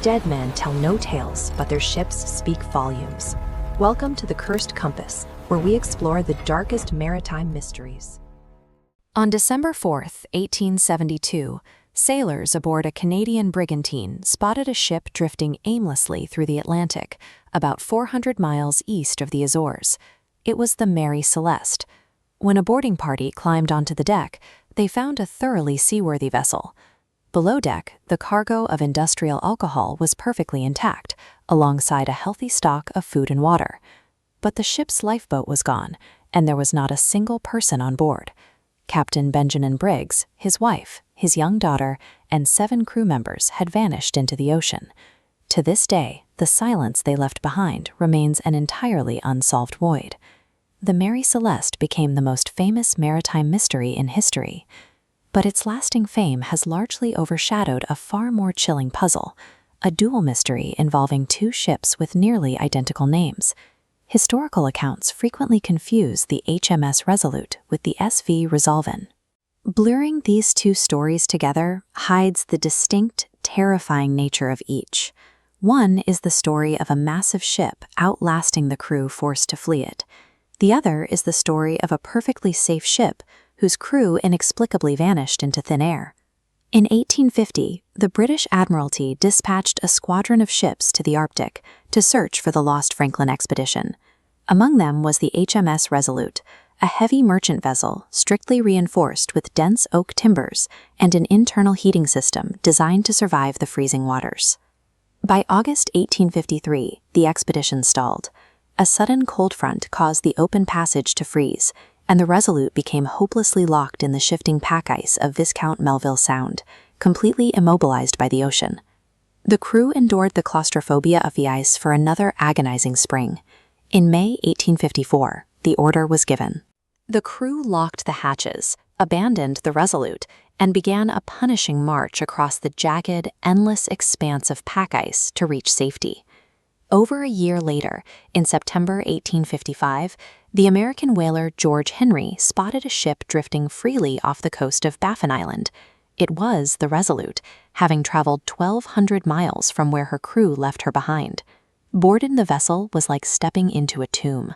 Dead men tell no tales, but their ships speak volumes. Welcome to the Cursed Compass, where we explore the darkest maritime mysteries. On December 4, 1872, sailors aboard a Canadian brigantine spotted a ship drifting aimlessly through the Atlantic, about 400 miles east of the Azores. It was the Mary Celeste. When a boarding party climbed onto the deck, they found a thoroughly seaworthy vessel. Below deck, the cargo of industrial alcohol was perfectly intact, alongside a healthy stock of food and water. But the ship's lifeboat was gone, and there was not a single person on board. Captain Benjamin Briggs, his wife, his young daughter, and 7 crew members had vanished into the ocean. To this day, the silence they left behind remains an entirely unsolved void. The Mary Celeste became the most famous maritime mystery in history. But its lasting fame has largely overshadowed a far more chilling puzzle, a dual mystery involving 2 ships with nearly identical names. Historical accounts frequently confuse the HMS Resolute with the SV Resolven. Blurring these 2 stories together hides the distinct, terrifying nature of each. One is the story of a massive ship outlasting the crew forced to flee it. The other is the story of a perfectly safe ship whose crew inexplicably vanished into thin air. In 1850, the British Admiralty dispatched a squadron of ships to the Arctic to search for the lost Franklin expedition. Among them was the HMS Resolute, a heavy merchant vessel strictly reinforced with dense oak timbers and an internal heating system designed to survive the freezing waters. By August 1853, the expedition stalled. A sudden cold front caused the open passage to freeze, and the Resolute became hopelessly locked in the shifting pack ice of Viscount Melville Sound, completely immobilized by the ocean. The crew endured the claustrophobia of the ice for another agonizing spring. In May 1854, the order was given. The crew locked the hatches, abandoned the Resolute, and began a punishing march across the jagged, endless expanse of pack ice to reach safety. Over a year later, in September 1855, the American whaler George Henry spotted a ship drifting freely off the coast of Baffin Island. It was the Resolute, having traveled 1,200 miles from where her crew left her behind. Boarding the vessel was like stepping into a tomb.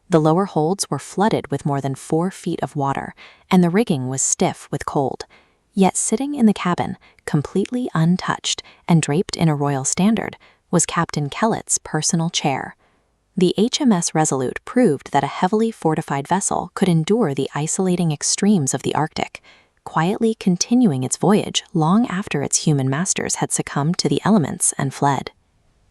The lower holds were flooded with more than 4 feet of water, and the rigging was stiff with cold. Yet sitting in the cabin, completely untouched and draped in a royal standard, was Captain Kellett's personal chair. The HMS Resolute proved that a heavily fortified vessel could endure the isolating extremes of the Arctic, quietly continuing its voyage long after its human masters had succumbed to the elements and fled.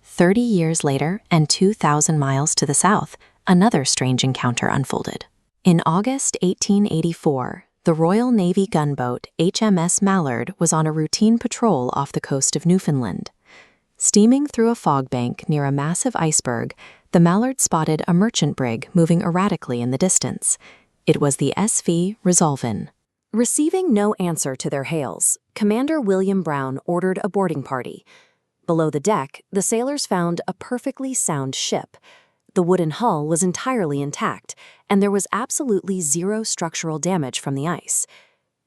30 years later, and 2,000 miles to the south, another strange encounter unfolded. In August 1884, the Royal Navy gunboat HMS Mallard was on a routine patrol off the coast of Newfoundland. Steaming through a fog bank near a massive iceberg, the Mallard spotted a merchant brig moving erratically in the distance. It was the SV Resolven. Receiving no answer to their hails, Commander William Brown ordered a boarding party. Below the deck, the sailors found a perfectly sound ship. The wooden hull was entirely intact, and there was absolutely 0 structural damage from the ice.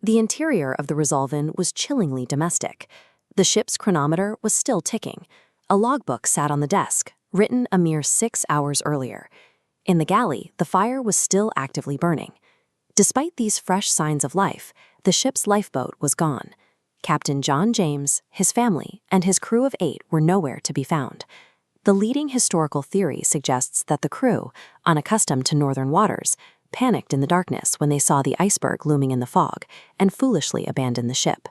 The interior of the Resolven was chillingly domestic. The ship's chronometer was still ticking. A logbook sat on the desk, written a mere 6 hours earlier. In the galley, the fire was still actively burning. Despite these fresh signs of life, the ship's lifeboat was gone. Captain John James, his family, and his crew of 8 were nowhere to be found. The leading historical theory suggests that the crew, unaccustomed to northern waters, panicked in the darkness when they saw the iceberg looming in the fog and foolishly abandoned the ship.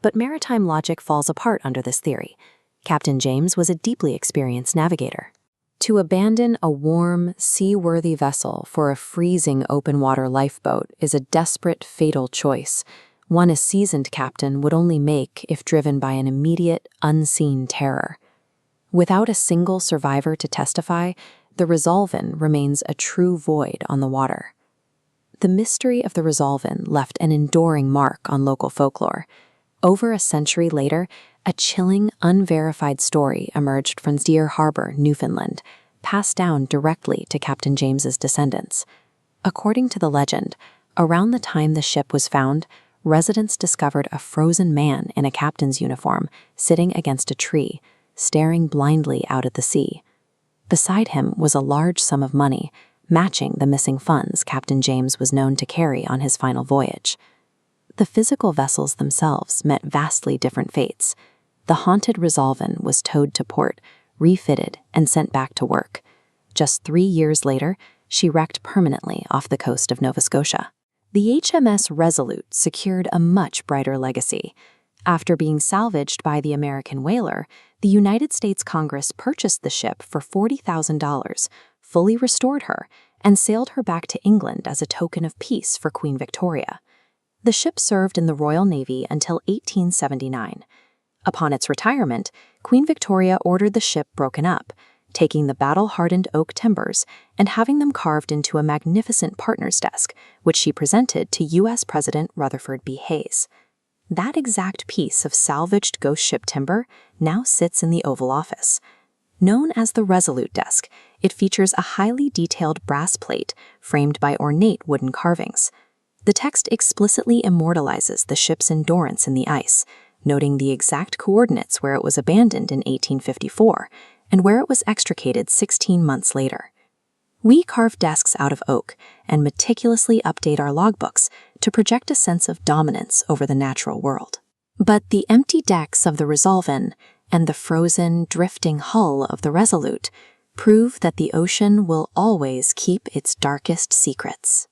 But maritime logic falls apart under this theory. Captain James was a deeply experienced navigator. To abandon a warm, seaworthy vessel for a freezing open-water lifeboat is a desperate, fatal choice, one a seasoned captain would only make if driven by an immediate, unseen terror. Without a single survivor to testify, the Resolven remains a true void on the water. The mystery of the Resolven left an enduring mark on local folklore. Over a century later, a chilling, unverified story emerged from Deer Harbor, Newfoundland, passed down directly to Captain James's descendants. According to the legend, around the time the ship was found, residents discovered a frozen man in a captain's uniform sitting against a tree. staring blindly out at the sea. Beside him was a large sum of money, matching the missing funds Captain James was known to carry on his final voyage. The physical vessels themselves met vastly different fates. The haunted Resolven was towed to port, refitted, and sent back to work. Just 3 years later, she wrecked permanently off the coast of Nova Scotia. The HMS Resolute secured a much brighter legacy. After being salvaged by the American whaler, the United States Congress purchased the ship for $40,000, fully restored her, and sailed her back to England as a token of peace for Queen Victoria. The ship served in the Royal Navy until 1879. Upon its retirement, Queen Victoria ordered the ship broken up, taking the battle-hardened oak timbers and having them carved into a magnificent partner's desk, which she presented to U.S. President Rutherford B. Hayes. That exact piece of salvaged ghost ship timber now sits in the Oval Office. Known as the Resolute Desk, it features a highly detailed brass plate framed by ornate wooden carvings. The text explicitly immortalizes the ship's endurance in the ice, noting the exact coordinates where it was abandoned in 1854 and where it was extricated 16 months later. We carve desks out of oak and meticulously update our logbooks to project a sense of dominance over the natural world. But the empty decks of the Resolven and the frozen, drifting hull of the Resolute prove that the ocean will always keep its darkest secrets.